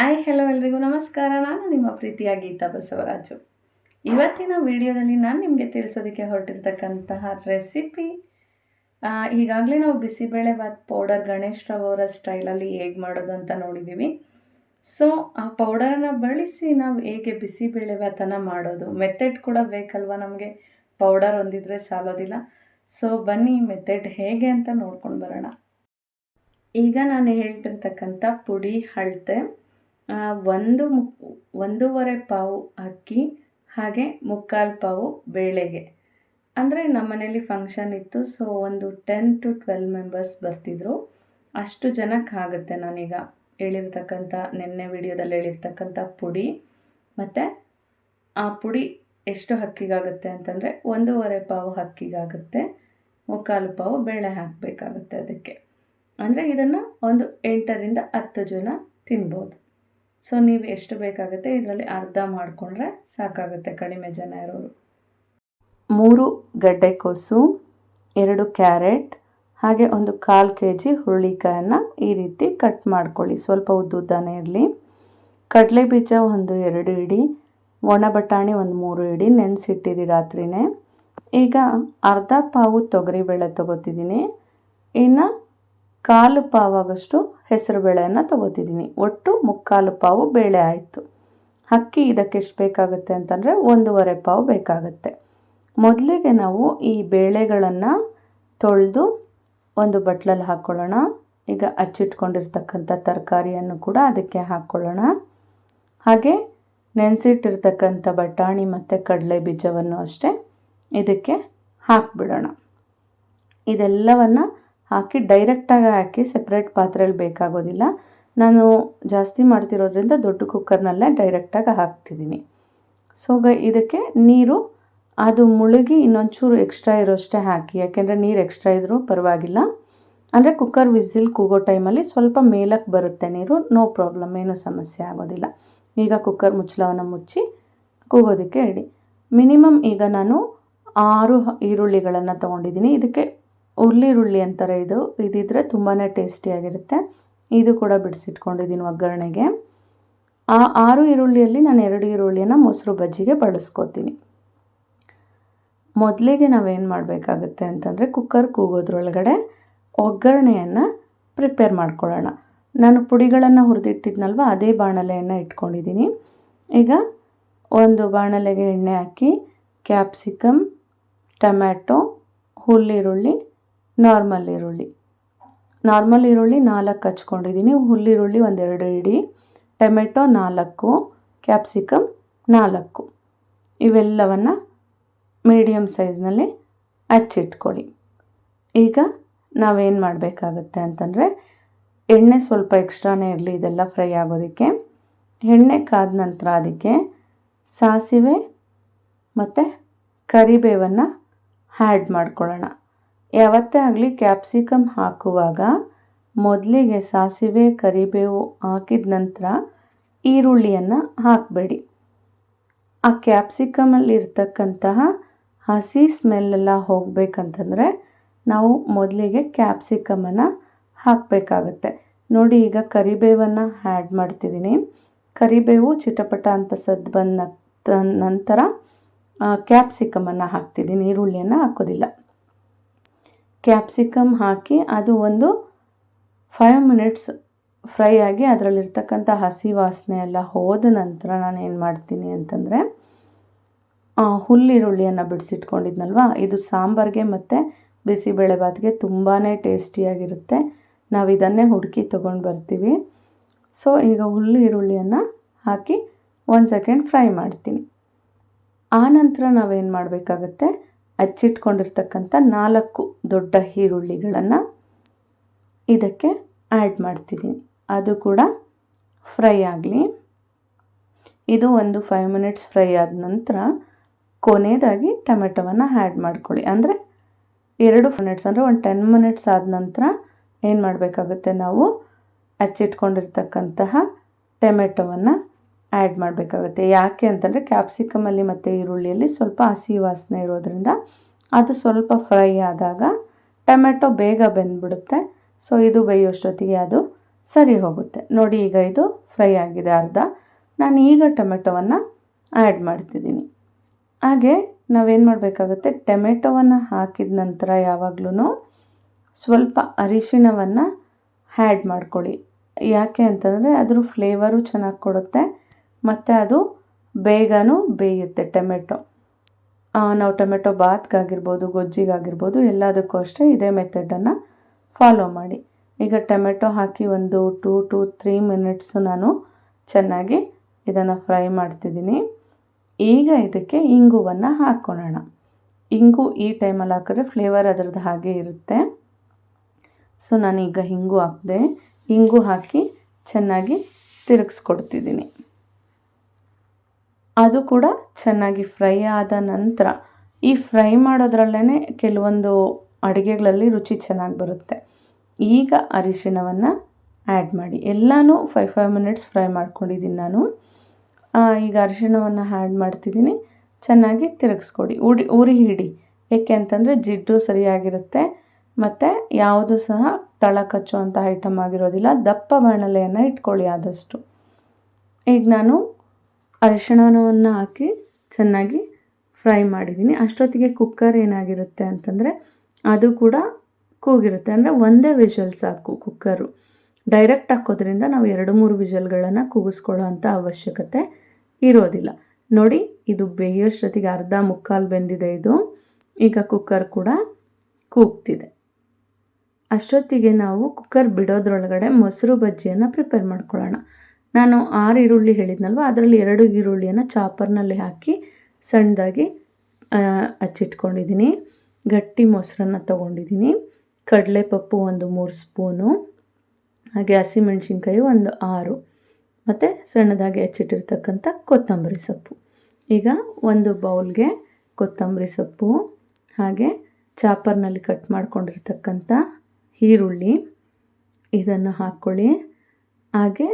Hello ಎಲ್ರಿಗೂ ನಮಸ್ಕಾರ. ನಾನು ನಿಮ್ಮ ಪ್ರೀತಿಯ ಗೀತಾ ಬಸವರಾಜು. ಇವತ್ತಿನ ವಿಡಿಯೋದಲ್ಲಿ ನಾನು ನಿಮಗೆ ತಿಳಿಸೋದಕ್ಕೆ ಹೊರಟಿರ್ತಕ್ಕಂತಹ ರೆಸಿಪಿ, ಈಗಾಗಲೇ ನಾವು ಬಿಸಿಬೇಳೆಭಾತ್ ಪೌಡರ್ ಗಣೇಶ್ ರಾವ್ ಅವರ ಸ್ಟೈಲಲ್ಲಿ ಹೇಗೆ ಮಾಡೋದು ಅಂತ ನೋಡಿದ್ದೀವಿ. ಸೊ ಆ ಪೌಡರನ್ನು ಬಳಸಿ ನಾವು ಹೇಗೆ ಬಿಸಿಬೇಳೆಭಾತನ್ನು ಮಾಡೋದು, ಮೆಥಡ್ ಕೂಡ ಬೇಕಲ್ವ ನಮಗೆ, ಪೌಡರ್ ಒಂದಿದ್ರೆ ಸಾಲೋದಿಲ್ಲ. ಸೊ ಬನ್ನಿ ಮೆಥಡ್ ಹೇಗೆ ಅಂತ ನೋಡ್ಕೊಂಡು ಬರೋಣ. ಈಗ ನಾನು ಹೇಳ್ತಿರ್ತಕ್ಕಂಥ ಪುಡಿ ಅಳತೆ ಒಂದೂವರೆ ಪಾವು ಅಕ್ಕಿ, ಹಾಗೆ ಮುಕ್ಕಾಲು ಪಾವು ಬೇಳೆಗೆ. ಅಂದರೆ ನಮ್ಮ ಮನೇಲಿ ಫಂಕ್ಷನ್ ಇತ್ತು, ಸೊ ಒಂದು 10 to 12 ಮೆಂಬರ್ಸ್ ಬರ್ತಿದ್ರು. ಅಷ್ಟು ಜನಕ್ಕೆ ಆಗುತ್ತೆ ನಾನೀಗ ಹೇಳಿರ್ತಕ್ಕಂಥ ನಿನ್ನೆ ವಿಡಿಯೋದಲ್ಲಿ ಹೇಳಿರ್ತಕ್ಕಂಥ ಪುಡಿ. ಮತ್ತು ಆ ಪುಡಿ ಎಷ್ಟು ಅಕ್ಕಿಗಾಗುತ್ತೆ ಅಂತಂದರೆ ಒಂದೂವರೆ ಪಾವು ಅಕ್ಕಿಗಾಗುತ್ತೆ, ಮುಕ್ಕಾಲು ಪಾವು ಬೇಳೆ ಹಾಕಬೇಕಾಗುತ್ತೆ ಅದಕ್ಕೆ. ಅಂದರೆ ಇದನ್ನು ಒಂದು 8ರಿಂದ 10 ಜನ ತಿನ್ಬೋದು. ಸೊ ನೀವು ಎಷ್ಟು ಬೇಕಾಗುತ್ತೆ ಇದರಲ್ಲಿ ಅರ್ಧ ಮಾಡಿಕೊಂಡ್ರೆ ಸಾಕಾಗುತ್ತೆ, ಕಡಿಮೆ ಜನ ಇರೋರು. 3 ಗಡ್ಡೆಕೋಸು, 2 ಕ್ಯಾರೆಟ್, ಹಾಗೆ ಒಂದು 1/4 kg ಹುರುಳಿಕಾಯನ್ನು ಈ ರೀತಿ ಕಟ್ ಮಾಡ್ಕೊಳ್ಳಿ. ಸ್ವಲ್ಪ ಉದ್ದುದ್ದಾನೆ ಇರಲಿ. ಕಡಲೆ ಬೀಜ ಒಂದು 2 ಇಡಿ, ಒಣ ಬಟಾಣಿ ಒಂದು 3 ಇಡಿ, ನೆನೆಸಿಟ್ಟಿರಿ ರಾತ್ರಿನೇ. ಈಗ ಅರ್ಧ ಪಾವು ತೊಗರಿಬೇಳೆ ತೊಗೋತಿದ್ದೀನಿ, ಇನ್ನು 1/4 ಪಾವಾಗಷ್ಟು ಹೆಸರು ಬೇಳೆಯನ್ನು ತೊಗೋತಿದ್ದೀನಿ. ಒಟ್ಟು 3/4 ಪಾವು ಬೇಳೆ ಆಯಿತು. ಅಕ್ಕಿ ಇದಕ್ಕೆ ಎಷ್ಟು ಬೇಕಾಗುತ್ತೆ ಅಂತಂದರೆ 1/2 ಪಾವು ಬೇಕಾಗುತ್ತೆ. ಮೊದಲಿಗೆ ನಾವು ಈ ಬೇಳೆಗಳನ್ನು ತೊಳೆದು ಒಂದು ಬಟ್ಲಲ್ಲಿ ಹಾಕ್ಕೊಳ್ಳೋಣ. ಈಗ ಹಚ್ಚಿಟ್ಕೊಂಡಿರ್ತಕ್ಕಂಥ ತರಕಾರಿಯನ್ನು ಕೂಡ ಅದಕ್ಕೆ ಹಾಕ್ಕೊಳ್ಳೋಣ. ಹಾಗೆ ನೆನೆಸಿಟ್ಟಿರ್ತಕ್ಕಂಥ ಬಟಾಣಿ ಮತ್ತು ಕಡಲೆ ಬೀಜವನ್ನು ಅಷ್ಟೇ ಇದಕ್ಕೆ ಹಾಕಿಬಿಡೋಣ. ಇದೆಲ್ಲವನ್ನು ಹಾಕಿ ಡೈರೆಕ್ಟಾಗಿ ಹಾಕಿ ಸಪ್ರೇಟ್ ಪಾತ್ರೆಯಲ್ಲಿ ಬೇಕಾಗೋದಿಲ್ಲ. ನಾನು ಜಾಸ್ತಿ ಮಾಡ್ತಿರೋದ್ರಿಂದ ದೊಡ್ಡ ಕುಕ್ಕರ್ನಲ್ಲೇ ಡೈರೆಕ್ಟಾಗಿ ಹಾಕ್ತಿದ್ದೀನಿ. ಸೊ ಇದಕ್ಕೆ ನೀರು ಅದು ಮುಳುಗಿ ಇನ್ನೊಂಚೂರು ಎಕ್ಸ್ಟ್ರಾ ಇರೋಷ್ಟೇ ಹಾಕಿ, ಯಾಕೆಂದರೆ ನೀರು ಎಕ್ಸ್ಟ್ರಾ ಇದ್ದರೂ ಪರವಾಗಿಲ್ಲ. ಅಂದರೆ ಕುಕ್ಕರ್ ವಿಸಿಲ್ ಕೂಗೋ ಟೈಮಲ್ಲಿ ಸ್ವಲ್ಪ ಮೇಲಕ್ಕೆ ಬರುತ್ತೆ ನೀರು, ನೋ ಪ್ರಾಬ್ಲಮ್, ಏನೂ ಸಮಸ್ಯೆ ಆಗೋದಿಲ್ಲ. ಈಗ ಕುಕ್ಕರ್ ಮುಚ್ಚಳವನ್ನು ಮುಚ್ಚಿ ಕೂಗೋದಕ್ಕೆ ಇಡಿ. ಮಿನಿಮಮ್ ಈಗ ನಾನು 6 ಈರುಳ್ಳಿಗಳನ್ನು ತೊಗೊಂಡಿದ್ದೀನಿ. ಇದಕ್ಕೆ ಈರುಳ್ಳಿ ಅಂತಾರೆ, ಇದಿದ್ರೆ ತುಂಬಾ ಟೇಸ್ಟಿಯಾಗಿರುತ್ತೆ. ಇದು ಕೂಡ ಬಿಡಿಸಿಟ್ಕೊಂಡಿದ್ದೀನಿ ಒಗ್ಗರಣೆಗೆ. ಆ 6 ಈರುಳ್ಳಿಯಲ್ಲಿ ನಾನು 2 ಈರುಳ್ಳಿಯನ್ನು ಮೊಸರು ಬಜ್ಜಿಗೆ ಬಳಸ್ಕೋತೀನಿ. ಮೊದಲಿಗೆ ನಾವೇನು ಮಾಡಬೇಕಾಗುತ್ತೆ ಅಂತಂದರೆ ಕುಕ್ಕರ್ ಕೂಗೋದ್ರೊಳಗಡೆ ಒಗ್ಗರಣೆಯನ್ನು ಪ್ರಿಪೇರ್ ಮಾಡ್ಕೊಳ್ಳೋಣ. ನಾನು ಪುಡಿಗಳನ್ನು ಹುರಿದಿಟ್ಟಿದ್ನಲ್ವ, ಅದೇ ಬಾಣಲೆಯನ್ನು ಇಟ್ಕೊಂಡಿದ್ದೀನಿ. ಈಗ ಒಂದು ಬಾಣಲೆಗೆ ಎಣ್ಣೆ ಹಾಕಿ ಕ್ಯಾಪ್ಸಿಕಮ್, ಟೊಮ್ಯಾಟೊ, ಹುಲ್ಲೀರುಳ್ಳಿ, ನಾರ್ಮಲ್ ಈರುಳ್ಳಿ 4 ಹಚ್ಕೊಂಡಿದ್ದೀನಿ, ಹುಲ್ಲೀರುಳ್ಳಿ ಒಂದು 2 ಇಡಿ, ಟೊಮೆಟೊ 4, ಕ್ಯಾಪ್ಸಿಕಮ್ 4, ಇವೆಲ್ಲವನ್ನು ಮೀಡಿಯಮ್ ಸೈಜ್ನಲ್ಲಿ ಹಚ್ಚಿಟ್ಕೊಳ್ಳಿ. ಈಗ ನಾವೇನು ಮಾಡಬೇಕಾಗುತ್ತೆ ಅಂತಂದರೆ ಎಣ್ಣೆ ಸ್ವಲ್ಪ ಎಕ್ಸ್ಟ್ರಾನೇ ಇರಲಿ ಇದೆಲ್ಲ ಫ್ರೈ ಆಗೋದಕ್ಕೆ. ಎಣ್ಣೆ ಕಾದ ನಂತರ ಅದಕ್ಕೆ ಸಾಸಿವೆ ಮತ್ತು ಕರಿಬೇವನ್ನು ಆ್ಯಡ್ ಮಾಡ್ಕೊಳ್ಳೋಣ. ಯಾವತ್ತೇ ಆಗಲಿ ಕ್ಯಾಪ್ಸಿಕಮ್ ಹಾಕುವಾಗ ಮೊದಲಿಗೆ ಸಾಸಿವೆ ಕರಿಬೇವು ಹಾಕಿದ ನಂತರ ಈರುಳ್ಳಿಯನ್ನು ಹಾಕಬೇಡಿ. ಆ ಕ್ಯಾಪ್ಸಿಕಮಲ್ಲಿ ಇರ್ತಕ್ಕಂತಹ ಹಸಿ ಸ್ಮೆಲ್ಲೆಲ್ಲ ಹೋಗಬೇಕಂತಂದರೆ ನಾವು ಮೊದಲಿಗೆ ಕ್ಯಾಪ್ಸಿಕಮನ್ನು ಹಾಕಬೇಕಾಗತ್ತೆ. ನೋಡಿ, ಈಗ ಕರಿಬೇವನ್ನು ಆ್ಯಡ್ ಮಾಡ್ತಿದ್ದೀನಿ. ಕರಿಬೇವು ಚಿಟಪಟ ಅಂತ ಸದ್ದು ಬಂದ ನಂತರ ಕ್ಯಾಪ್ಸಿಕಮನ್ನು ಹಾಕ್ತಿದ್ದೀನಿ, ಈರುಳ್ಳಿಯನ್ನು ಹಾಕೋದಿಲ್ಲ. ಕ್ಯಾಪ್ಸಿಕಮ್ ಹಾಕಿ ಅದು ಒಂದು 5 ಮಿನಿಟ್ಸ್ ಫ್ರೈ ಆಗಿ ಅದರಲ್ಲಿರ್ತಕ್ಕಂಥ ಹಸಿ ವಾಸನೆ ಎಲ್ಲ ಹೋದ ನಂತರ ನಾನು ಏನು ಮಾಡ್ತೀನಿ ಅಂತಂದರೆ ಹುಲ್ಲೀರುಳ್ಳಿಯನ್ನು ಬಿಡಿಸಿಟ್ಕೊಂಡಿದ್ನಲ್ವ, ಇದು ಸಾಂಬಾರಿಗೆ ಮತ್ತು ಬಿಸಿಬೇಳೆಭಾತ್ಗೆ ತುಂಬಾ ಟೇಸ್ಟಿಯಾಗಿರುತ್ತೆ. ನಾವು ಇದನ್ನೇ ಹುಡುಕಿ ತೊಗೊಂಡು ಬರ್ತೀವಿ. ಸೊ ಈಗ ಈರುಳ್ಳಿಯನ್ನು ಹಾಕಿ 1 ಸೆಕೆಂಡ್ ಫ್ರೈ ಮಾಡ್ತೀನಿ. ಆ ನಂತರ ನಾವೇನು ಮಾಡಬೇಕಾಗುತ್ತೆ, ಹಚ್ಚಿಟ್ಕೊಂಡಿರ್ತಕ್ಕಂಥ 4 ದೊಡ್ಡ ಈರುಳ್ಳಿಗಳನ್ನು ಇದಕ್ಕೆ ಆ್ಯಡ್ ಮಾಡ್ತಿದ್ದೀನಿ. ಅದು ಕೂಡ ಫ್ರೈ ಆಗಲಿ. ಇದು ಒಂದು 5 ಮಿನಿಟ್ಸ್ ಫ್ರೈ ಆದ ನಂತರ ಕೊನೆಯದಾಗಿ ಟೊಮೆಟೊವನ್ನು ಆ್ಯಡ್ ಮಾಡ್ಕೊಳ್ಳಿ. ಅಂದರೆ 2 ಮಿನಿಟ್ಸ್ ಅಂದರೆ ಒಂದು 10 ಮಿನಿಟ್ಸ್ ಆದ ನಂತರ ಏನು ಮಾಡಬೇಕಾಗುತ್ತೆ, ನಾವು ಹಚ್ಚಿಟ್ಕೊಂಡಿರ್ತಕ್ಕಂತಹ ಟೊಮೆಟೊವನ್ನು ಆ್ಯಡ್ ಮಾಡಬೇಕಾಗುತ್ತೆ. ಯಾಕೆ ಅಂತಂದರೆ ಕ್ಯಾಪ್ಸಿಕಮಲ್ಲಿ ಮತ್ತು ಈರುಳ್ಳಿಯಲ್ಲಿ ಸ್ವಲ್ಪ ಹಸಿ ವಾಸನೆ ಇರೋದ್ರಿಂದ ಅದು ಸ್ವಲ್ಪ ಫ್ರೈ ಆದಾಗ ಟೊಮೆಟೊ ಬೇಗ ಬೆಂದ್ಬಿಡುತ್ತೆ. ಸೊ ಇದು ಬೇಯೋಷ್ಟೊತ್ತಿಗೆ ಅದು ಸರಿ ಹೋಗುತ್ತೆ. ನೋಡಿ, ಈಗ ಇದು ಫ್ರೈ ಆಗಿದೆ ಅರ್ಧ. ನಾನು ಈಗ ಟೊಮೆಟೊವನ್ನು ಆ್ಯಡ್ ಮಾಡ್ತಿದ್ದೀನಿ. ಹಾಗೆ ನಾವೇನು ಮಾಡಬೇಕಾಗುತ್ತೆ, ಟೊಮೆಟೊವನ್ನು ಹಾಕಿದ ನಂತರ ಯಾವಾಗಲೂ ಸ್ವಲ್ಪ ಅರಿಶಿಣವನ್ನು ಆ್ಯಡ್ ಮಾಡ್ಕೊಳ್ಳಿ. ಯಾಕೆ ಅಂತಂದರೆ ಅದ್ರ ಫ್ಲೇವರು ಚೆನ್ನಾಗಿ ಕೊಡುತ್ತೆ ಮತ್ತು ಅದು ಬೇಗನೂ ಬೇಯುತ್ತೆ ಟೊಮೆಟೊ. ನಾವು ಟೊಮೆಟೊ ಬಾತ್ಗಾಗಿರ್ಬೋದು, ಗೊಜ್ಜಿಗಾಗಿರ್ಬೋದು, ಎಲ್ಲದಕ್ಕೂ ಅಷ್ಟೇ ಇದೇ ಮೆಥಡನ್ನು ಫಾಲೋ ಮಾಡಿ. ಈಗ ಟೊಮೆಟೊ ಹಾಕಿ ಒಂದು 2 to 3 ಮಿನಿಟ್ಸು ನಾನು ಚೆನ್ನಾಗಿ ಇದನ್ನು ಫ್ರೈ ಮಾಡ್ತಿದ್ದೀನಿ. ಈಗ ಇದಕ್ಕೆ ಇಂಗುವನ್ನು ಹಾಕ್ಕೊಳ್ಳೋಣ. ಇಂಗು ಈ ಟೈಮಲ್ಲಿ ಹಾಕಿದ್ರೆ ಫ್ಲೇವರ್ ಅದರದ್ದು ಹಾಗೆ ಇರುತ್ತೆ. ಸೊ ನಾನೀಗ ಇಂಗು ಹಾಕಿದೆ. ಇಂಗು ಹಾಕಿ ಚೆನ್ನಾಗಿ ತಿರುಗಿಸ್ಕೊಡ್ತಿದ್ದೀನಿ. ಅದು ಕೂಡ ಚೆನ್ನಾಗಿ ಫ್ರೈ ಆದ ನಂತರ, ಈ ಫ್ರೈ ಮಾಡೋದ್ರಲ್ಲೇ ಕೆಲವೊಂದು ಅಡುಗೆಗಳಲ್ಲಿ ರುಚಿ ಚೆನ್ನಾಗಿ ಬರುತ್ತೆ. ಈಗ ಅರಿಶಿಣವನ್ನು ಆ್ಯಡ್ ಮಾಡಿ. ಎಲ್ಲನೂ 5 ಮಿನಿಟ್ಸ್ ಫ್ರೈ ಮಾಡ್ಕೊಂಡಿದ್ದೀನಿ ನಾನು. ಈಗ ಅರಿಶಿಣವನ್ನು ಆ್ಯಡ್ ಮಾಡ್ತಿದ್ದೀನಿ. ಚೆನ್ನಾಗಿ ತಿರುಗಿಸ್ಕೊಡಿ, ಉರಿ ಹಿಡಿ. ಏಕೆ ಅಂತಂದರೆ ಜಿಡ್ಡು ಸರಿಯಾಗಿರುತ್ತೆ ಮತ್ತು ಯಾವುದು ಸಹ ತಳ ಕಚ್ಚುವಂಥ ಐಟಮ್ ಆಗಿರೋದಿಲ್ಲ. ದಪ್ಪ ಬಾಣಲೆಯನ್ನು ಇಟ್ಕೊಳ್ಳಿ ಆದಷ್ಟು. ಈಗ ನಾನು ಅರಿಶಿಣವನ್ನು ಹಾಕಿ ಚೆನ್ನಾಗಿ ಫ್ರೈ ಮಾಡಿದ್ದೀನಿ. ಅಷ್ಟೊತ್ತಿಗೆ ಕುಕ್ಕರ್ ಏನಾಗಿರುತ್ತೆ ಅಂತಂದರೆ ಅದು ಕೂಡ ಕೂಗಿರುತ್ತೆ. ಅಂದರೆ ಒಂದೇ ವಿಷಲ್ ಸಾಕು ಕುಕ್ಕರು. ಡೈರೆಕ್ಟ್ ಹಾಕೋದ್ರಿಂದ ನಾವು 2-3 ವಿಷಲ್ಗಳನ್ನು ಕೂಗಿಸ್ಕೊಳ್ಳೋ ಅಂಥ ಅವಶ್ಯಕತೆ ಇರೋದಿಲ್ಲ. ನೋಡಿ, ಇದು ಬೇಯೋಷ್ಟೊತ್ತಿಗೆ ಅರ್ಧ ಮುಕ್ಕಾಲು ಬೆಂದಿದೆ ಇದು. ಈಗ ಕುಕ್ಕರ್ ಕೂಡ ಕೂಗ್ತಿದೆ. ಅಷ್ಟೊತ್ತಿಗೆ ನಾವು ಕುಕ್ಕರ್ ಬಿಡೋದ್ರೊಳಗಡೆ ಮೊಸರು ಬಜ್ಜಿಯನ್ನು ಪ್ರಿಪೇರ್ ಮಾಡ್ಕೊಳ್ಳೋಣ. ನಾನು 6 ಈರುಳ್ಳಿ ಹೇಳಿದ್ನಲ್ವ, ಅದರಲ್ಲಿ 2 ಈರುಳ್ಳಿಯನ್ನು ಚಾಪರ್ನಲ್ಲಿ ಹಾಕಿ ಸಣ್ಣದಾಗಿ ಹಚ್ಚಿಟ್ಕೊಂಡಿದ್ದೀನಿ. ಗಟ್ಟಿ ಮೊಸರನ್ನು ತೊಗೊಂಡಿದ್ದೀನಿ. ಕಡಲೆಪಪ್ಪು ಒಂದು 3 ಸ್ಪೂನು, ಹಾಗೆ ಹಸಿಮೆಣ್ಸಿನ್ಕಾಯಿ ಒಂದು 6, ಮತ್ತು ಸಣ್ಣದಾಗಿ ಹೆಚ್ಚಿಟ್ಟಿರ್ತಕ್ಕಂಥ ಕೊತ್ತಂಬರಿ ಸೊಪ್ಪು. ಈಗ ಒಂದು ಬೌಲ್ಗೆ ಕೊತ್ತಂಬರಿ ಸೊಪ್ಪು, ಹಾಗೆ ಚಾಪರ್ನಲ್ಲಿ ಕಟ್ ಮಾಡ್ಕೊಂಡಿರ್ತಕ್ಕಂಥ ಈರುಳ್ಳಿ ಇದನ್ನು ಹಾಕ್ಕೊಳ್ಳಿ. ಹಾಗೆ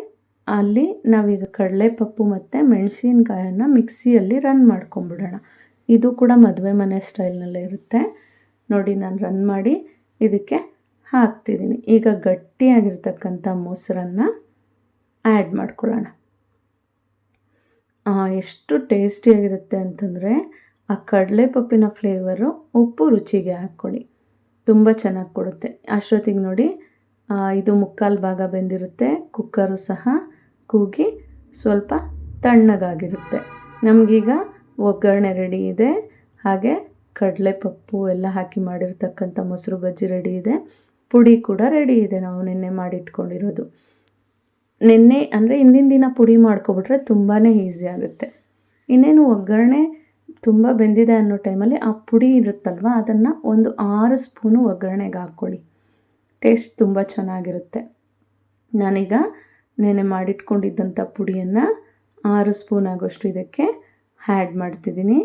ಅಲ್ಲಿ ನಾವೀಗ ಕಡಲೆಪಪ್ಪು ಮತ್ತು ಮೆಣಸಿನ್ಕಾಯನ್ನು ಮಿಕ್ಸಿಯಲ್ಲಿ ರನ್ ಮಾಡ್ಕೊಂಬಿಡೋಣ. ಇದು ಕೂಡ ಮದುವೆ ಮನೆ ಸ್ಟೈಲ್ನಲ್ಲೇ ಇರುತ್ತೆ. ನೋಡಿ, ನಾನು ರನ್ ಮಾಡಿ ಇದಕ್ಕೆ ಹಾಕ್ತಿದ್ದೀನಿ. ಈಗ ಗಟ್ಟಿಯಾಗಿರ್ತಕ್ಕಂಥ ಮೊಸರನ್ನು ಆ್ಯಡ್ ಮಾಡ್ಕೊಳ್ಳೋಣ. ಎಷ್ಟು ಟೇಸ್ಟಿಯಾಗಿರುತ್ತೆ ಅಂತಂದರೆ ಆ ಕಡಲೆಪಪ್ಪಿನ ಫ್ಲೇವರು, ಉಪ್ಪು ರುಚಿಗೆ ಹಾಕ್ಕೊಳ್ಳಿ, ತುಂಬ ಚೆನ್ನಾಗಿ ಕೊಡುತ್ತೆ. ಅಷ್ಟೊತ್ತಿಗೆ ನೋಡಿ, ಇದು ಮುಕ್ಕಾಲು ಭಾಗ ಬೆಂದಿರುತ್ತೆ. ಕುಕ್ಕರು ಸಹ ಕೂಗಿ ಸ್ವಲ್ಪ ತಣ್ಣಗಾಗಿರುತ್ತೆ. ನಮಗೀಗ ಒಗ್ಗರಣೆ ರೆಡಿ ಇದೆ. ಹಾಗೆ ಕಡಲೆಪಪ್ಪು ಎಲ್ಲ ಹಾಕಿ ಮಾಡಿರ್ತಕ್ಕಂಥ ಮೊಸರು ಬಜ್ಜಿ ರೆಡಿ ಇದೆ. ಪುಡಿ ಕೂಡ ರೆಡಿ ಇದೆ, ನಾವು ನಿನ್ನೆ ಮಾಡಿಟ್ಕೊಂಡಿರೋದು. ನಿನ್ನೆ ಅಂದರೆ ಹಿಂದಿನ ದಿನ ಪುಡಿ ಮಾಡ್ಕೊಬಿಟ್ರೆ ತುಂಬಾ ಈಸಿ ಆಗುತ್ತೆ. ಇನ್ನೇನು ಒಗ್ಗರಣೆ ತುಂಬ ಬೆಂದಿದೆ ಅನ್ನೋ ಟೈಮಲ್ಲಿ ಆ ಪುಡಿ ಇರುತ್ತಲ್ವ, ಅದನ್ನು ಒಂದು 6 ಸ್ಪೂನು ಒಗ್ಗರಣೆಗೆ ಹಾಕ್ಕೊಳ್ಳಿ. ಟೇಸ್ಟ್ ತುಂಬ ಚೆನ್ನಾಗಿರುತ್ತೆ. ನಾನೀಗ ನೆನೆ ಮಾಡಿಟ್ಕೊಂಡಿದ್ದಂಥ ಪುಡಿಯನ್ನು 6 ಸ್ಪೂನ್ ಆಗೋಷ್ಟು ಇದಕ್ಕೆ ಆ್ಯಡ್ ಮಾಡ್ತಿದ್ದೀನಿ.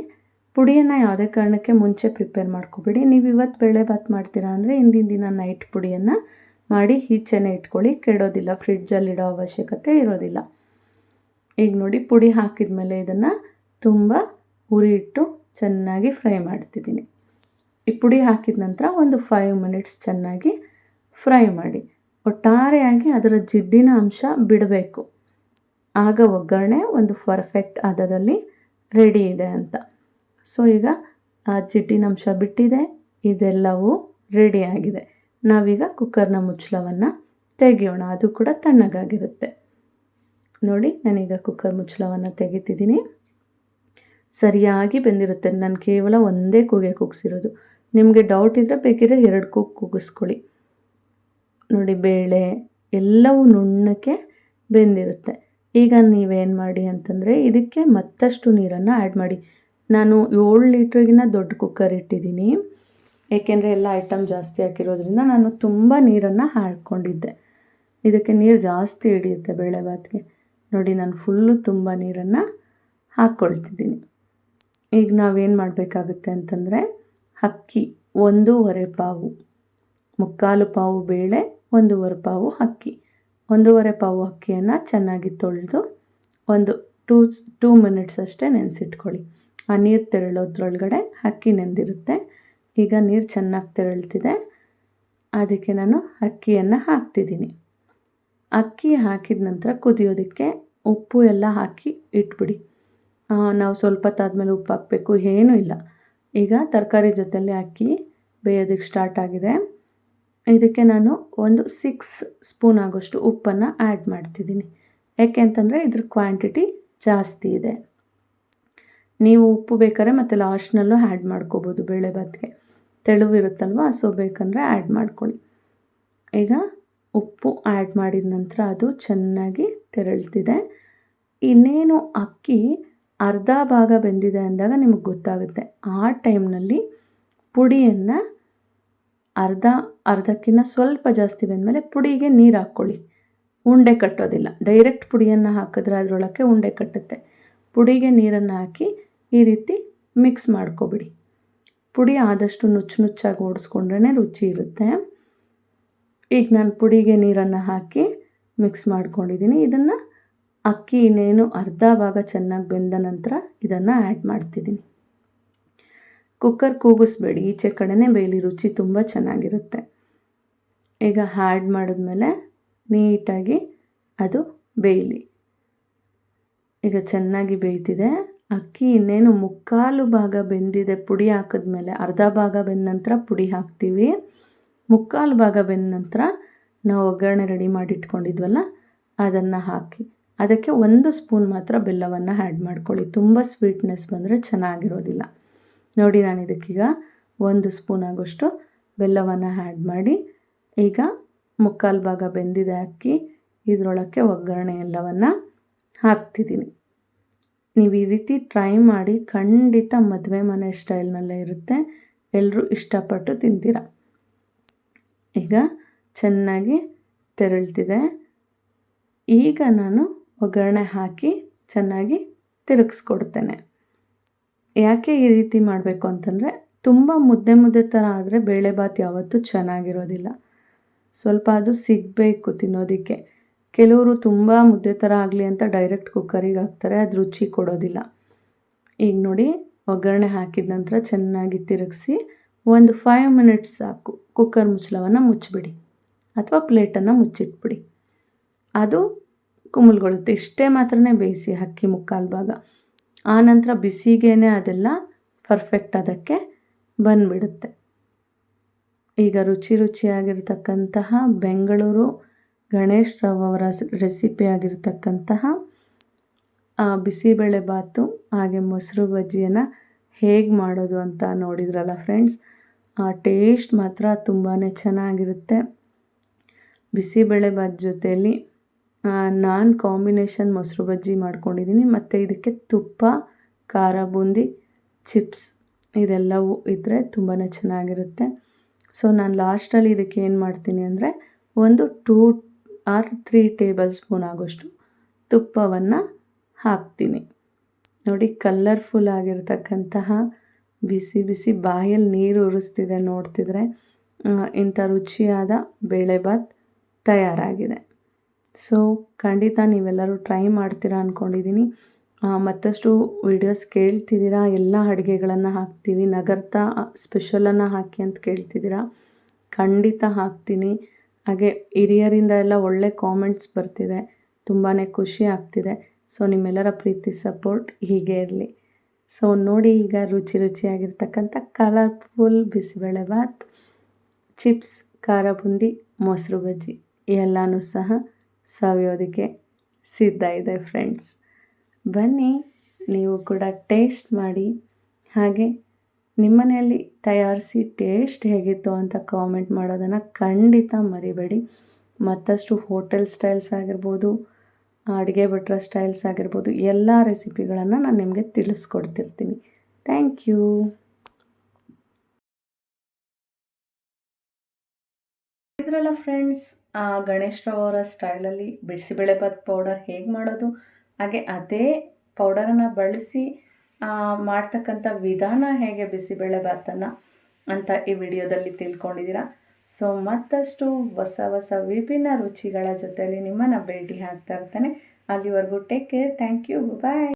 ಪುಡಿಯನ್ನು ಯಾವುದೇ ಕಾರಣಕ್ಕೆ ಮುಂಚೆ ಪ್ರಿಪೇರ್ ಮಾಡ್ಕೊಬೇಡಿ. ನೀವು ಇವತ್ತು ಬೇಳೆಭಾತ್ ಮಾಡ್ತೀರಾ ಅಂದರೆ ಹಿಂದಿನ ದಿನ ನೈಟ್ ಪುಡಿಯನ್ನು ಮಾಡಿ ಈಚೆನೇ ಇಟ್ಕೊಳ್ಳಿ, ಕೆಡೋದಿಲ್ಲ. ಫ್ರಿಡ್ಜಲ್ಲಿ ಇಡೋ ಅವಶ್ಯಕತೆ ಇರೋದಿಲ್ಲ. ಈಗ ನೋಡಿ, ಪುಡಿ ಹಾಕಿದ ಮೇಲೆ ಇದನ್ನು ತುಂಬ ಉರಿ ಇಟ್ಟು ಚೆನ್ನಾಗಿ ಫ್ರೈ ಮಾಡ್ತಿದ್ದೀನಿ. ಈ ಪುಡಿ ಹಾಕಿದ ನಂತರ ಒಂದು 5 ಮಿನಿಟ್ಸ್ ಚೆನ್ನಾಗಿ ಫ್ರೈ ಮಾಡಿ. ಒಟ್ಟಾರೆಯಾಗಿ ಅದರ ಜಿಡ್ಡಿನ ಅಂಶ ಬಿಡಬೇಕು. ಆಗ ಒಗ್ಗರಣೆ ಒಂದು ಪರ್ಫೆಕ್ಟ್ ಹದದಲ್ಲಿ ರೆಡಿ ಇದೆ ಅಂತ. ಸೊ ಈಗ ಆ ಜಿಡ್ಡಿನ ಅಂಶ ಬಿಟ್ಟಿದೆ, ಇದೆಲ್ಲವೂ ರೆಡಿಯಾಗಿದೆ. ನಾವೀಗ ಕುಕ್ಕರ್ನ ಮುಚ್ಚಳವನ್ನು ತೆಗೆಯೋಣ. ಅದು ಕೂಡ ತಣ್ಣಗಾಗಿರುತ್ತೆ. ನೋಡಿ, ನಾನೀಗ ಕುಕ್ಕರ್ ಮುಚ್ಚಳವನ್ನು ತೆಗಿತಿದ್ದೀನಿ. ಸರಿಯಾಗಿ ಬೆಂದಿರುತ್ತೆ. ನಾನು ಕೇವಲ ಒಂದೇ ಕೂಗೆ ಕೂಗಿಸಿರೋದು. ನಿಮಗೆ ಡೌಟ್ ಇದ್ದರೆ ಬೇಕಿದ್ರೆ 2 ಕೂಗು ಕೂಗಿಸ್ಕೊಳ್ಳಿ. ನೋಡಿ, ಬೇಳೆ ಎಲ್ಲವೂ ನುಣ್ಣಕ್ಕೆ ಬೆಂದಿರುತ್ತೆ. ಈಗ ನೀವೇನು ಮಾಡಿ ಅಂತಂದರೆ ಇದಕ್ಕೆ ಮತ್ತಷ್ಟು ನೀರನ್ನು ಆ್ಯಡ್ ಮಾಡಿ. ನಾನು 7 ಲೀಟ್ರಿಗಿನ್ನ ದೊಡ್ಡ ಕುಕ್ಕರ್ ಇಟ್ಟಿದ್ದೀನಿ. ಏಕೆಂದರೆ ಎಲ್ಲ ಐಟಮ್ ಜಾಸ್ತಿ ಹಾಕಿರೋದ್ರಿಂದ ನಾನು ತುಂಬ ನೀರನ್ನು ಹಾಕ್ಕೊಂಡಿದ್ದೆ. ಇದಕ್ಕೆ ನೀರು ಜಾಸ್ತಿ ಹಿಡಿಯುತ್ತೆ ಬೇಳೆಭಾತ್ಗೆ. ನೋಡಿ, ನಾನು ಫುಲ್ಲು ತುಂಬ ನೀರನ್ನು ಹಾಕ್ಕೊಳ್ತಿದ್ದೀನಿ. ಈಗ ನಾವೇನು ಮಾಡಬೇಕಾಗುತ್ತೆ ಅಂತಂದರೆ ಅಕ್ಕಿ 1.5 ಪಾವು, ಮುಕ್ಕಾಲು ಪಾವು ಬೇಳೆ, 1.5 ಪಾವು ಅಕ್ಕಿ. 1.5 ಪಾವು ಅಕ್ಕಿಯನ್ನು ಚೆನ್ನಾಗಿ ತೊಳೆದು ಒಂದು 2 ಮಿನಿಟ್ಸ್ ಅಷ್ಟೇ ನೆನೆಸಿಟ್ಕೊಳ್ಳಿ. ಆ ನೀರು ತೆರಳೋದ್ರೊಳಗಡೆ ಅಕ್ಕಿ ನೆಂದಿರುತ್ತೆ. ಈಗ ನೀರು ಚೆನ್ನಾಗಿ ತೆರಳ್ತಿದೆ, ಅದಕ್ಕೆ ನಾನು ಅಕ್ಕಿಯನ್ನು ಹಾಕ್ತಿದ್ದೀನಿ. ಅಕ್ಕಿ ಹಾಕಿದ ನಂತರ ಕುದಿಯೋದಕ್ಕೆ ಉಪ್ಪು ಎಲ್ಲ ಹಾಕಿ ಇಟ್ಬಿಡಿ. ನಾವು ಸ್ವಲ್ಪ ಹೊತ್ತಾದ್ಮೇಲೆ ಉಪ್ಪು ಹಾಕಬೇಕು ಏನೂ ಇಲ್ಲ. ಈಗ ತರಕಾರಿ ಜೊತೆಯಲ್ಲಿ ಅಕ್ಕಿ ಬೇಯೋದಕ್ಕೆ ಸ್ಟಾರ್ಟ್ ಆಗಿದೆ. ಇದಕ್ಕೆ ನಾನು ಒಂದು 6 ಸ್ಪೂನ್ ಆಗೋಷ್ಟು ಉಪ್ಪನ್ನು ಆ್ಯಡ್ ಮಾಡ್ತಿದ್ದೀನಿ. ಯಾಕೆ ಅಂತಂದರೆ ಇದ್ರ ಕ್ವಾಂಟಿಟಿ ಜಾಸ್ತಿ ಇದೆ. ನೀವು ಉಪ್ಪು ಬೇಕಾದ್ರೆ ಮತ್ತು ಲಾಸ್ಟ್ನಲ್ಲೂ ಆ್ಯಡ್ ಮಾಡ್ಕೋಬೋದು. ಬೇಳೆಭಾತ್ಗೆ ತೆಳುವಿರುತ್ತಲ್ವ, ಸೊ ಬೇಕಂದರೆ ಆ್ಯಡ್ ಮಾಡ್ಕೊಳ್ಳಿ. ಈಗ ಉಪ್ಪು ಆ್ಯಡ್ ಮಾಡಿದ ನಂತರ ಅದು ಚೆನ್ನಾಗಿ ತೆರಳ್ತಿದೆ. ಇನ್ನೇನು ಅಕ್ಕಿ ಅರ್ಧ ಭಾಗ ಬೆಂದಿದೆ ಅಂದಾಗ ನಿಮಗೆ ಗೊತ್ತಾಗುತ್ತೆ. ಆ ಟೈಮ್ನಲ್ಲಿ ಪುಡಿಯನ್ನು ಅರ್ಧಕ್ಕಿಂತ ಸ್ವಲ್ಪ ಜಾಸ್ತಿ ಬೆಂದಮೇಲೆ ಪುಡಿಗೆ ನೀರು ಹಾಕ್ಕೊಳ್ಳಿ. ಉಂಡೆ ಕಟ್ಟೋದಿಲ್ಲ. ಡೈರೆಕ್ಟ್ ಪುಡಿಯನ್ನು ಹಾಕಿದ್ರೆ ಅದರೊಳಕ್ಕೆ ಉಂಡೆ ಕಟ್ಟುತ್ತೆ. ಪುಡಿಗೆ ನೀರನ್ನು ಹಾಕಿ ಈ ರೀತಿ ಮಿಕ್ಸ್ ಮಾಡ್ಕೊಬಿಡಿ. ಪುಡಿ ಆದಷ್ಟು ನುಚ್ಚಾಗಿ ಓಡಿಸ್ಕೊಂಡ್ರೇ ರುಚಿ ಇರುತ್ತೆ. ಈಗ ನಾನು ಪುಡಿಗೆ ನೀರನ್ನು ಹಾಕಿ ಮಿಕ್ಸ್ ಮಾಡ್ಕೊಂಡಿದ್ದೀನಿ. ಇದನ್ನು ಅಕ್ಕಿ ಇನ್ನೇನು ಅರ್ಧ ಭಾಗ ಚೆನ್ನಾಗಿ ಬೆಂದ ನಂತರ ಇದನ್ನು ಆ್ಯಡ್ ಮಾಡ್ತಿದ್ದೀನಿ. ಕುಕ್ಕರ್ ಕೂಗಿಸ್ಬೇಡಿ, ಈಚೆ ಕಡೆನೇ ಬೇಯಲಿ, ರುಚಿ ತುಂಬ ಚೆನ್ನಾಗಿರುತ್ತೆ. ಈಗ ಆ್ಯಡ್ ಮಾಡಿದ್ಮೇಲೆ ನೀಟಾಗಿ ಅದು ಬೇಯಲಿ. ಈಗ ಚೆನ್ನಾಗಿ ಬೇಯ್ತಿದೆ. ಅಕ್ಕಿ ಇನ್ನೇನು ಮುಕ್ಕಾಲು ಭಾಗ ಬೆಂದಿದೆ. ಪುಡಿ ಹಾಕಿದ್ಮೇಲೆ ಅರ್ಧ ಭಾಗ ಬೆಂದ ನಂತರ ಪುಡಿ ಹಾಕ್ತೀವಿ. ಮುಕ್ಕಾಲು ಭಾಗ ಬೆಂದ ನಂತರ ನಾವು ಒಗ್ಗರಣೆ ರೆಡಿ ಮಾಡಿ ಇಟ್ಕೊಂಡಿದ್ವಲ್ಲ ಅದನ್ನು ಹಾಕಿ ಅದಕ್ಕೆ 1 ಸ್ಪೂನ್ ಮಾತ್ರ ಬೆಲ್ಲವನ್ನು ಆ್ಯಡ್ ಮಾಡ್ಕೊಳ್ಳಿ. ತುಂಬ ಸ್ವೀಟ್ನೆಸ್ ಬಂದರೆ ಚೆನ್ನಾಗಿರೋದಿಲ್ಲ. ನೋಡಿ, ನಾನು ಇದಕ್ಕೀಗ 1 ಸ್ಪೂನ್ ಆಗೋಷ್ಟು ಬೆಲ್ಲವನ್ನು ಆ್ಯಡ್ ಮಾಡಿ ಈಗ ಮುಕ್ಕಾಲು ಭಾಗ ಬೆಂದಿದೆ ಅಕ್ಕಿ. ಇದರೊಳಕ್ಕೆ ಒಗ್ಗರಣೆ ಎಲ್ಲವನ್ನು ಹಾಕ್ತಿದ್ದೀನಿ. ನೀವು ಈ ರೀತಿ ಟ್ರೈ ಮಾಡಿ, ಖಂಡಿತ ಮದುವೆ ಮನೆ ಸ್ಟೈಲ್ನಲ್ಲೇ ಇರುತ್ತೆ. ಎಲ್ಲರೂ ಇಷ್ಟಪಟ್ಟು ತಿಂತೀರ. ಈಗ ಚೆನ್ನಾಗಿ ತೆರಳ್ತಿದೆ. ಈಗ ನಾನು ಒಗ್ಗರಣೆ ಹಾಕಿ ಚೆನ್ನಾಗಿ ತಿರುಗಿಸ್ಕೊಡ್ತೇನೆ. ಯಾಕೆ ಈ ರೀತಿ ಮಾಡಬೇಕು ಅಂತಂದರೆ, ತುಂಬ ಮುದ್ದೆ ಥರ ಆದರೆ ಬೇಳೆಭಾತ್ ಯಾವತ್ತೂ ಚೆನ್ನಾಗಿರೋದಿಲ್ಲ. ಸ್ವಲ್ಪ ಅದು ಸಿಗಬೇಕು ತಿನ್ನೋದಕ್ಕೆ. ಕೆಲವರು ತುಂಬ ಮುದ್ದೆ ಥರ ಆಗಲಿ ಅಂತ ಡೈರೆಕ್ಟ್ ಕುಕ್ಕರಿಗೆ ಹಾಕ್ತಾರೆ, ಅದು ರುಚಿ ಕೊಡೋದಿಲ್ಲ. ಈಗ ನೋಡಿ, ಒಗ್ಗರಣೆ ಹಾಕಿದ ನಂತರ ಚೆನ್ನಾಗಿ ತಿರುಗಿಸಿ ಒಂದು 5 ಮಿನಿಟ್ಸ್ ಸಾಕು. ಕುಕ್ಕರ್ ಮುಚ್ಚಳವನ್ನು ಮುಚ್ಚಿಬಿಡಿ ಅಥವಾ ಪ್ಲೇಟನ್ನು ಮುಚ್ಚಿಟ್ಬಿಡಿ. ಅದು ಕುಮುಲ್ಗೊಳುತ್ತೆ. ಇಷ್ಟೇ ಮಾತ್ರನೇ ಬೇಯಿಸಿ ಅಕ್ಕಿ ಮುಕ್ಕಾಲು ಭಾಗ. ಆನಂತರ ಬಿಸಿಗೇನೆ ಅದೆಲ್ಲ ಪರ್ಫೆಕ್ಟ್ ಅದಕ್ಕೆ ಬಂದುಬಿಡುತ್ತೆ. ಈಗ ರುಚಿಯಾಗಿರ್ತಕ್ಕಂತಹ ಬೆಂಗಳೂರು ಗಣೇಶ್ ರಾವ್ ಅವರ ರೆಸಿಪಿ ಆಗಿರ್ತಕ್ಕಂತಹ ಬಿಸಿಬೇಳೆ ಬಾತು ಹಾಗೆ ಮೊಸರು ಬಜ್ಜಿಯನ್ನು ಹೇಗೆ ಮಾಡೋದು ಅಂತ ನೋಡಿದ್ರಲ್ಲ ಫ್ರೆಂಡ್ಸ್. ಟೇಸ್ಟ್ ಮಾತ್ರ ತುಂಬಾ ಚೆನ್ನಾಗಿರುತ್ತೆ. ಬಿಸಿಬೇಳೆ ಬಾತ್ ಜೊತೆಯಲ್ಲಿ ನಾನು ಕಾಂಬಿನೇಷನ್ ಮೊಸರು ಬಜ್ಜಿ ಮಾಡ್ಕೊಂಡಿದ್ದೀನಿ. ಮತ್ತು ಇದಕ್ಕೆ ತುಪ್ಪ, ಖಾರ ಬೂಂದಿ, ಚಿಪ್ಸ್ ಇದೆಲ್ಲವೂ ಇದ್ದರೆ ತುಂಬಾ ಚೆನ್ನಾಗಿರುತ್ತೆ. ಸೊ ನಾನು ಲಾಸ್ಟಲ್ಲಿ ಇದಕ್ಕೆ ಏನು ಮಾಡ್ತೀನಿ ಅಂದರೆ ಒಂದು 2 or 3 ಟೇಬಲ್ ಸ್ಪೂನ್ ಆಗೋಷ್ಟು ತುಪ್ಪವನ್ನು ಹಾಕ್ತೀನಿ. ನೋಡಿ, ಕಲರ್ಫುಲ್ ಆಗಿರ್ತಕ್ಕಂತಹ ಬಿಸಿ ಬಾಯಲ್ಲಿ ನೀರು ಉರಿಸ್ತಿದೆ ನೋಡ್ತಿದ್ರೆ. ಇಂಥ ರುಚಿಯಾದ ಬೇಳೆಭಾತ್ ತಯಾರಾಗಿದೆ. ಸೊ ಖಂಡಿತ ನೀವೆಲ್ಲರೂ ಟ್ರೈ ಮಾಡ್ತೀರಾ ಅಂದ್ಕೊಂಡಿದ್ದೀನಿ. ಮತ್ತಷ್ಟು ವೀಡಿಯೋಸ್ ಕೇಳ್ತಿದ್ದೀರಾ, ಎಲ್ಲ ಅಡುಗೆಗಳನ್ನು ಹಾಕ್ತೀವಿ, ನಗರ್ತಾ ಸ್ಪೆಷಲನ್ನು ಹಾಕಿ ಅಂತ ಕೇಳ್ತಿದ್ದೀರಾ. ಖಂಡಿತ ಹಾಕ್ತೀನಿ. ಹಾಗೆ ಹಿರಿಯರಿಂದ ಎಲ್ಲ ಒಳ್ಳೆ ಕಾಮೆಂಟ್ಸ್ ಬರ್ತಿದೆ, ತುಂಬಾ ಖುಷಿ ಆಗ್ತಿದೆ. ಸೊ ನಿಮ್ಮೆಲ್ಲರ ಪ್ರೀತಿ ಸಪೋರ್ಟ್ ಹೀಗೆ ಇರಲಿ. ಸೊ ನೋಡಿ, ಈಗ ರುಚಿಯಾಗಿರ್ತಕ್ಕಂಥ ಕಲರ್ಫುಲ್ ಬಿಸಿಬೇಳೆಭಾತ್, ಚಿಪ್ಸ್, ಖಾರ ಬೂಂದಿ, ಮೊಸರು ಬಜ್ಜಿ ಎಲ್ಲನೂ ಸಹ ಸವಿಯೋದಕ್ಕೆ ಸಿದ್ಧ ಇದೆ ಫ್ರೆಂಡ್ಸ್. ಬನ್ನಿ, ನೀವು ಕೂಡ ಟೇಸ್ಟ್ ಮಾಡಿ. ಹಾಗೆ ನಿಮ್ಮನೆಯಲ್ಲಿ ತಯಾರಿಸಿ ಟೇಸ್ಟ್ ಹೇಗಿತ್ತು ಅಂತ ಕಾಮೆಂಟ್ ಮಾಡೋದನ್ನು ಖಂಡಿತ ಮರಿಬೇಡಿ. ಮತ್ತಷ್ಟು ಹೋಟೆಲ್ ಸ್ಟೈಲ್ಸ್ ಆಗಿರ್ಬೋದು, ಅಡುಗೆ ಭಟ್ರ ಸ್ಟೈಲ್ಸ್ ಆಗಿರ್ಬೋದು, ಎಲ್ಲ ರೆಸಿಪಿಗಳನ್ನು ನಾನು ನಿಮಗೆ ತಿಳಿಸ್ಕೊಡ್ತಿರ್ತೀನಿ. Thank you. ಇದರಲ್ಲ ಫ್ರೆಂಡ್ಸ್, ಗಣೇಶ್ ರಾವ್ ಅವರ ಸ್ಟೈಲಲ್ಲಿ ಬಿಸಿಬೇಳೆಭಾತ್ ಪೌಡರ್ ಹೇಗೆ ಮಾಡೋದು, ಹಾಗೆ ಅದೇ ಪೌಡರನ್ನು ಬಳಸಿ ಮಾಡ್ತಕ್ಕಂಥ ವಿಧಾನ ಹೇಗೆ ಬಿಸಿಬೇಳೆಭಾತನ್ನು ಅಂತ ಈ ವಿಡಿಯೋದಲ್ಲಿ ತಿಳ್ಕೊಂಡಿದ್ದೀರಾ. ಸೊ ಮತ್ತಷ್ಟು ಹೊಸ ವಿಭಿನ್ನ ರುಚಿಗಳ ಜೊತೆಯಲ್ಲಿ ನಿಮ್ಮನ್ನು ಭೇಟಿ ಆಗ್ತಾ ಇರ್ತೇನೆ. ಅಲ್ಲಿವರೆಗೂ take care. Thank you. Bye.